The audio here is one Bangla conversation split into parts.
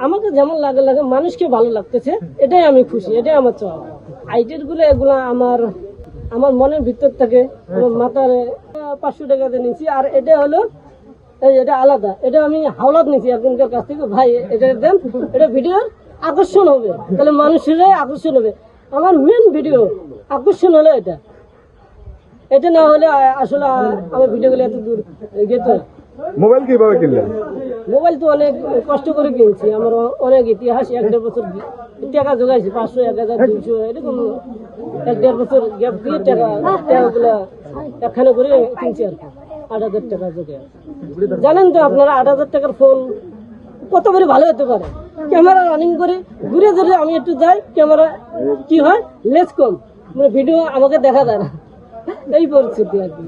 আমাকে যেমন লাগে লাগে মানুষকে ভালো লাগতেছে, এটাই আমি খুশি, এটাই আমার চাওয়া। আইটের গুলো এগুলো আমার আমার মনের ভিতর থেকে আমার মাথার 500 টাকাতে নিয়েছি। আর এটা হলো এটা আলাদা, এটা আমি হাওলাত নিয়েছি একজনকার কাছ থেকে, ভাই এটা দেন, এটা ভিডিও আকর্ষণ হবে, তাহলে মানুষের আকর্ষণ হবে। আমার মেন ভিডিও আকর্ষণ হলো এটা, এটা না হলে আসলে আমার ভিডিওগুলো এত দূর যেত। মোবাইল কিভাবে কিনলেন? মোবাইল তো অনেক কষ্ট করে কিনছি, আমার অনেক ইতিহাস, 1.5 বছর টাকা জোগাইছি, 500, 1000, 200 এরকম 1.5 বছর গ্যাপ দিয়ে টাকাগুলো একখানে করে কিনছি আর কি। 8,000 টাকা জোগাই। জানেন তো আপনারা 8,000 টাকার ফোন কত করে ভালো হতে পারে। ক্যামেরা রানিং করে ঘুরে ধরে আমি একটু যাই, ক্যামেরা কি হয় লেস কম, মানে ভিডিও আমাকে দেখা যায় না, এই পরিস্থিতি আর কি।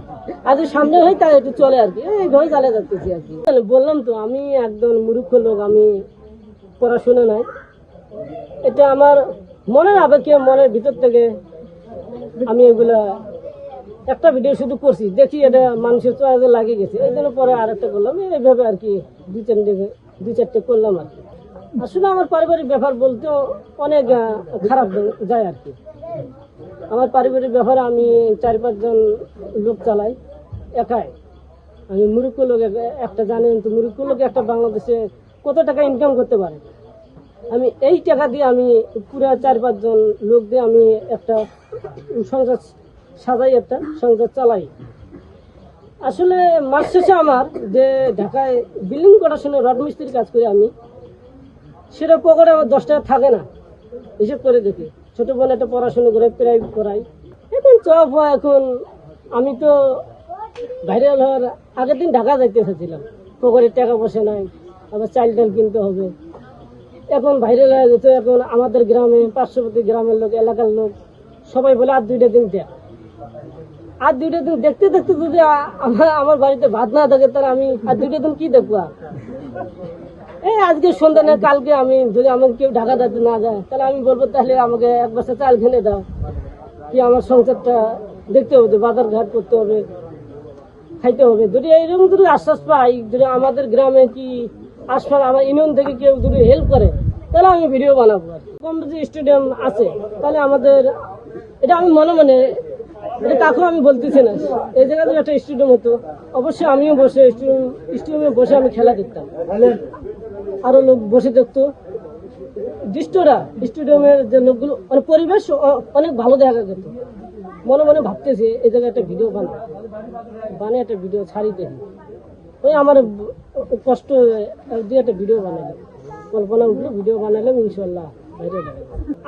আজ সামনে হয় তাই একটু চলে আর কি, এইভাবে চালিয়ে যাচ্ছি আর কি। বললাম তো আমি একদম মূর্খ লোক, আমি পড়াশোনা নাই, এটা আমার মনের আবেগে, মনের ভিতর থেকে আমি এগুলা একটা ভিডিও শুধু করছি, দেখি এটা মানুষের চয়েসে লাগিয়ে গেছে, এই জন্য পরে আর একটা করলাম, এইভাবে আর কি 2-4টে করলাম আর কি। আসলে আমার পারিবারিক ব্যাপার বলতেও অনেক খারাপ যায় আর কি। আমার পারিবারিক ব্যাপারে আমি 4-5 জন লোক চালাই একাই। আমি মূর্খ লোক, একটা জানেন তো মূর্খ লোক একটা বাংলাদেশে কত টাকা ইনকাম করতে পারে। আমি এই টাকা দিয়ে আমি পুরা 4-5 জন লোক দিয়ে আমি একটা সংসার সাজাই, একটা সংসার চালাই। আসলে মাস শেষে আমার যে ঢাকায় বিল্ডিং করাশনে রড মিস্ত্রির কাজ করি আমি, সেটা পকেটে আমার 10 টাকা থাকে না, হিসেব করে দেখি। ছোট বোন একটা পড়াশোনা করে প্রাইভেট পড়াই, এখন চপ হয়। এখন আমি তো ভাইরাল হওয়ার আগের দিন ঢাকা যাইতে এসেছিলাম, পকেটে টাকা পয়সা নাই, আবার চাল ডাল কিনতে হবে। এখন ভাইরাল হয়ে গেছে, এখন আমাদের গ্রামে পার্শ্ববর্তী গ্রামের লোক, এলাকার লোক সবাই বলে আর 2টা দিন দেখ, আর 2টা দিন দেখতে দেখতে যদি আমার বাড়িতে ভাত না থাকে, তাহলে আমি আর 2টা দিন কি দেখবো? এই আজকে সন্ধ্যা না কালকে আমি যদি আমাকে কেউ ঢাকা দিতে না যায়, তাহলে আমি বলবো তাহলে আমাকে 1 বস্তা চাল কিনে দাও, কি আমার সংসারটা দেখতে হবে, বাজার ঘাট করতে হবে, খাইতে হবে। যদি এইরকম যদি আশ্বাস পাই, যদি আমাদের গ্রামে কি আশপাশ আমার ইউনিয়ন থেকে কেউ যদি হেল্প করে, তাহলে আমি ভিডিও বানাবো আর কি। কম যদি স্টেডিয়াম আছে, তাহলে আমাদের এটা আমি মনে মনে এটা কাকেও আমি বলতেছি না, এই জায়গাতে একটা স্টেডিয়াম হতো, অবশ্যই আমিও বসে স্টেডিয়ামে বসে আমি খেলা দেখতাম, আরো লোক বসে দেখতো। স্টেডিয়ামের যে লোকগুলো, মানে পরিবেশ অনেক ভালো দেখা যেত। মনে মনে ভাবতেছি এই জায়গায় একটা ভিডিও বানিয়ে একটা ভিডিও ছাড়ি দেখি। ওই আমার কষ্ট দিয়ে একটা ভিডিও বানালাম, কল্পনা উঠলো, ভিডিও বানালাম, ইনশাল্লাহ বাইরে যাবে।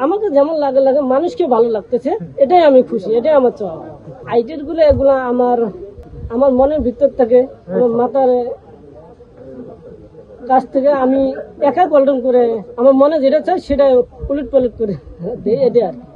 আমাকে যেমন লাগে লাগে মানুষকে ভালো লাগতেছে, এটাই আমি খুশি, এটাই আমার চাওয়া। আইটের গুলো এগুলো আমার মনের ভিতর থেকে, আমার মাথার কাছ থেকে আমি একা কল্পনা করে আমার মনে যেটা চাই সেটা উলট পালট করে দিই, এটাই আর কি।